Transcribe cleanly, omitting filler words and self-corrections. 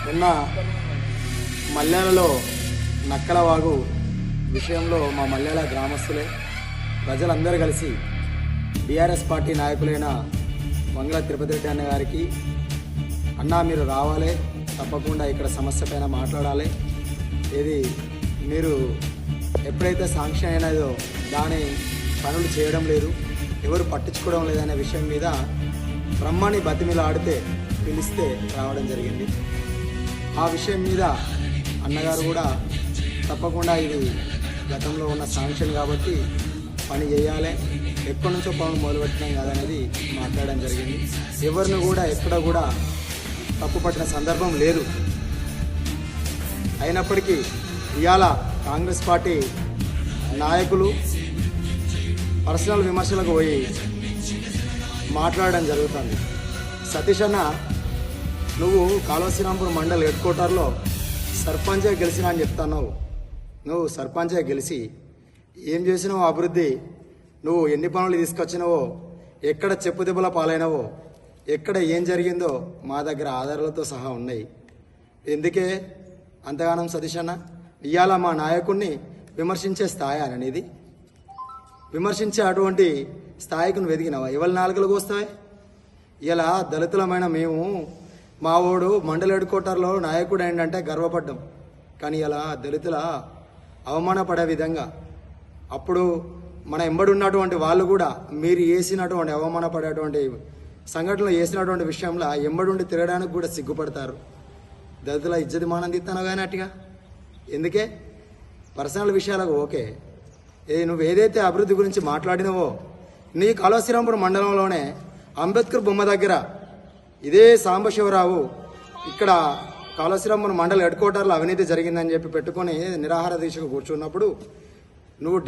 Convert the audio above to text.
నిన్న మల్యాలలో నక్కలవాగు విషయంలో మా మల్యాల గ్రామస్తులే ప్రజలందరూ కలిసి బీఆర్ఎస్ పార్టీ నాయకులైన వంగల తిరుపతి రెడ్డి అన్న గారికి, అన్నా మీరు రావాలి, తప్పకుండా ఇక్కడ సమస్య పైన మాట్లాడాలి, ఇది మీరు ఎప్పుడైతే శాంక్షన్ అయినదో దాని పనులు చేయడం లేదు, ఎవరు పట్టించుకోవడం లేదనే విషయం మీద బ్రహ్మని బతిమిలాడితే పిలిస్తే రావడం జరిగింది. ఆ విషయం మీద అన్నగారు కూడా తప్పకుండా ఇది గతంలో ఉన్న శాంక్షన్ కాబట్టి పని చేయాలి, ఎక్కడి నుంచో పనులు మొదలుపెట్టడం కాదనేది మాట్లాడడం జరిగింది. ఎవరిని కూడా ఎక్కడ కూడా తప్పుపట్టిన సందర్భం లేదు. అయినప్పటికీ ఇవాళ కాంగ్రెస్ పార్టీ నాయకులు పర్సనల్ విమర్శలకు పోయి మాట్లాడడం జరుగుతుంది. సతీష్ అన్న, నువ్వు కాళవశ్రీరాంపూర్ మండల్ హెడ్ క్వార్టర్లో సర్పంచ్గా గెలిచినా అని చెప్తున్నావు. నువ్వు సర్పంచ్గా గెలిచి ఏం చేసినావో అభివృద్ధి, నువ్వు ఎన్ని పనులు తీసుకొచ్చినావో, ఎక్కడ చెప్పు దెబ్బల పాలైనవో, ఎక్కడ ఏం జరిగిందో మా దగ్గర ఆధారాలతో సహా ఉన్నాయి. ఎందుకే అంతగానం సతీష్ అన్న? ఇవాళ మా నాయకుడిని విమర్శించే స్థాయి అనేది, విమర్శించే అటువంటి స్థాయికి నువ్వు ఎదిగినావా? ఎవరి నాలుకలకు వస్తావే? ఇలా దళితులమైన మేము మా ఓడు మండల హెడ్ క్వార్టర్లో నాయకుడు ఏంటంటే గర్వపడ్డాం. కానీ ఇలా దళితుల అవమానపడే విధంగా అప్పుడు మన ఎంబడి ఉన్నటువంటి వాళ్ళు కూడా మీరు వేసినటువంటి అవమానపడేటువంటి సంఘటనలు చేసినటువంటి విషయంలో ఎంబడి ఉండి తిరగడానికి కూడా సిగ్గుపడతారు. దళితుల ఇజ్జతి మానం తీస్తాను కానీ అట్టుగా ఎందుకే? పర్సనల్ విషయాలకు ఓకే, నువ్వు ఏదైతే అభివృద్ధి గురించి మాట్లాడినవో నీ కాళవశ్రీరాంపూర్ మండలంలోనే అంబేద్కర్ బొమ్మ దగ్గర ఇదే సాంబశివరావు ఇక్కడ కాళవశ్రీరాంపూర్ మండల హెడ్ క్వార్టర్లో అవినీతి జరిగిందని చెప్పి పెట్టుకొని నిరాహార దీక్షకు కూర్చున్నప్పుడు నువ్వు